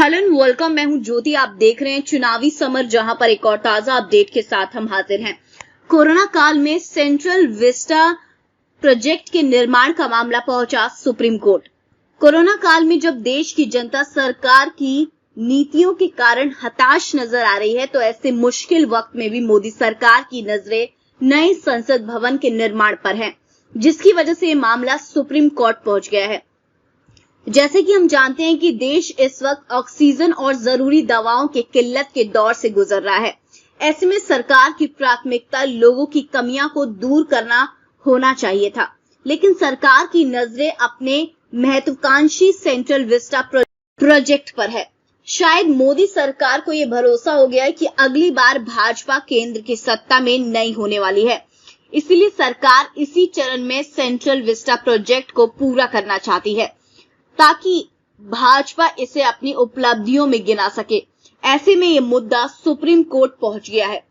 Hello and welcome. मैं हूं ज्योति। आप देख रहे हैं चुनावी समर, जहां पर एक और ताजा अपडेट के साथ हम हाजिर हैं। कोरोना काल में सेंट्रल विस्टा प्रोजेक्ट के निर्माण का मामला पहुंचा सुप्रीम कोर्ट। कोरोना काल में जब देश की जनता सरकार की नीतियों के कारण हताश नजर आ रही है, तो ऐसे मुश्किल वक्त में भी मोदी सरकार की नजरें नए संसद भवन के निर्माण पर है, जिसकी वजह से ये मामला सुप्रीम कोर्ट पहुंच गया है। जैसे कि हम जानते हैं कि देश इस वक्त ऑक्सीजन और जरूरी दवाओं के किल्लत के दौर से गुजर रहा है। ऐसे में सरकार की प्राथमिकता लोगों की कमियां को दूर करना होना चाहिए था, लेकिन सरकार की नजरें अपने महत्वाकांक्षी सेंट्रल विस्टा प्रोजेक्ट पर है। शायद मोदी सरकार को यह भरोसा हो गया है कि अगली बार भाजपा केंद्र की सत्ता में नहीं होने वाली है, इसीलिए सरकार इसी चरण में सेंट्रल विस्टा प्रोजेक्ट को पूरा करना चाहती है, ताकि भाजपा इसे अपनी उपलब्धियों में गिना सके। ऐसे में ये मुद्दा सुप्रीम कोर्ट पहुंच गया है।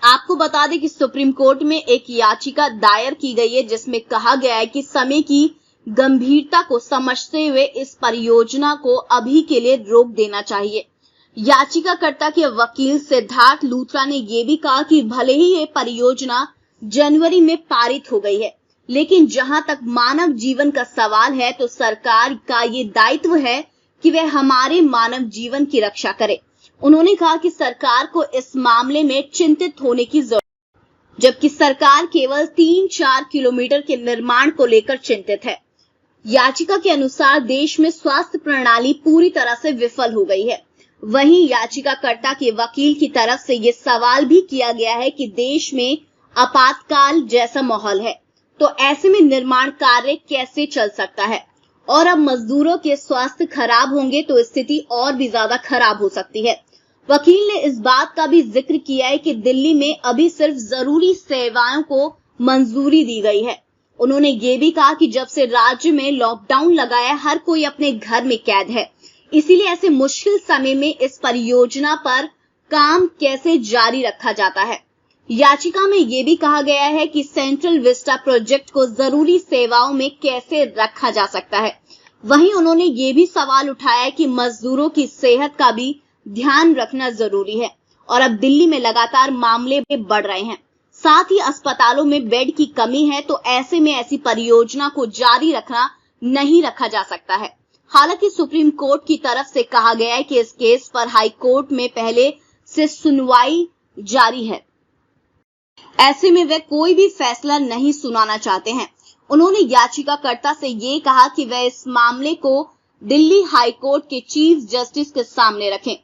आपको बता दें कि सुप्रीम कोर्ट में एक याचिका दायर की गई है, जिसमें कहा गया है कि समय की गंभीरता को समझते हुए इस परियोजना को अभी के लिए रोक देना चाहिए। याचिकाकर्ता के वकील सिद्धार्थ लूथरा ने यह भी कहा कि भले ही ये परियोजना जनवरी में पारित हो गई है, लेकिन जहां तक मानव जीवन का सवाल है, तो सरकार का ये दायित्व है कि वह हमारे मानव जीवन की रक्षा करे। उन्होंने कहा कि सरकार को इस मामले में चिंतित होने की जरूरत है, जबकि सरकार केवल 3-4 किलोमीटर के निर्माण को लेकर चिंतित है। याचिका के अनुसार देश में स्वास्थ्य प्रणाली पूरी तरह से विफल हो गई है। वहीं याचिकाकर्ता के वकील की तरफ से यह सवाल भी किया गया है कि देश में आपातकाल जैसा माहौल है, तो ऐसे में निर्माण कार्य कैसे चल सकता है, और अब मजदूरों के स्वास्थ्य खराब होंगे तो स्थिति और भी ज्यादा खराब हो सकती है। वकील ने इस बात का भी जिक्र किया है कि दिल्ली में अभी सिर्फ जरूरी सेवाओं को मंजूरी दी गई है। उन्होंने ये भी कहा कि जब से राज्य में लॉकडाउन लगा है, हर कोई अपने घर में कैद है, इसीलिए ऐसे मुश्किल समय में इस परियोजना पर काम कैसे जारी रखा जाता है। याचिका में यह भी कहा गया है कि सेंट्रल विस्टा प्रोजेक्ट को जरूरी सेवाओं में कैसे रखा जा सकता है। वहीं उन्होंने ये भी सवाल उठाया कि मजदूरों की सेहत का भी ध्यान रखना जरूरी है, और अब दिल्ली में लगातार मामले बढ़ रहे हैं, साथ ही अस्पतालों में बेड की कमी है, तो ऐसे में ऐसी परियोजना को जारी रखना नहीं रखा जा सकता है। हालांकि सुप्रीम कोर्ट की तरफ से कहा गया है कि इस केस पर हाई कोर्ट में पहले से सुनवाई जारी है, ऐसे में वे कोई भी फैसला नहीं सुनाना चाहते हैं। उन्होंने याचिकाकर्ता से ये कहा कि वे इस मामले को दिल्ली हाई कोर्ट के चीफ जस्टिस के सामने रखें।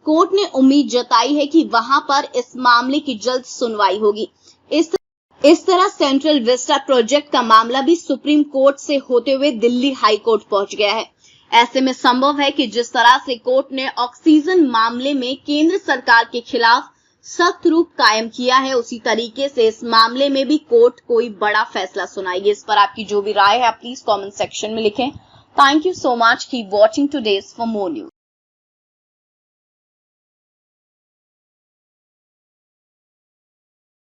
कोर्ट ने उम्मीद जताई है कि वहां पर इस मामले की जल्द सुनवाई होगी। इस तरह सेंट्रल विस्टा प्रोजेक्ट का मामला भी सुप्रीम कोर्ट से होते हुए दिल्ली हाई कोर्ट पहुंच गया है। ऐसे में संभव है कि जिस तरह से कोर्ट ने ऑक्सीजन मामले में केंद्र सरकार के खिलाफ सख्त रूप कायम किया है, उसी तरीके से इस मामले में भी कोर्ट कोई बड़ा फैसला सुनाएगी। इस पर आपकी जो भी राय है, प्लीज कमेंट सेक्शन में लिखें। Thank you so much. Keep watching today's for more news.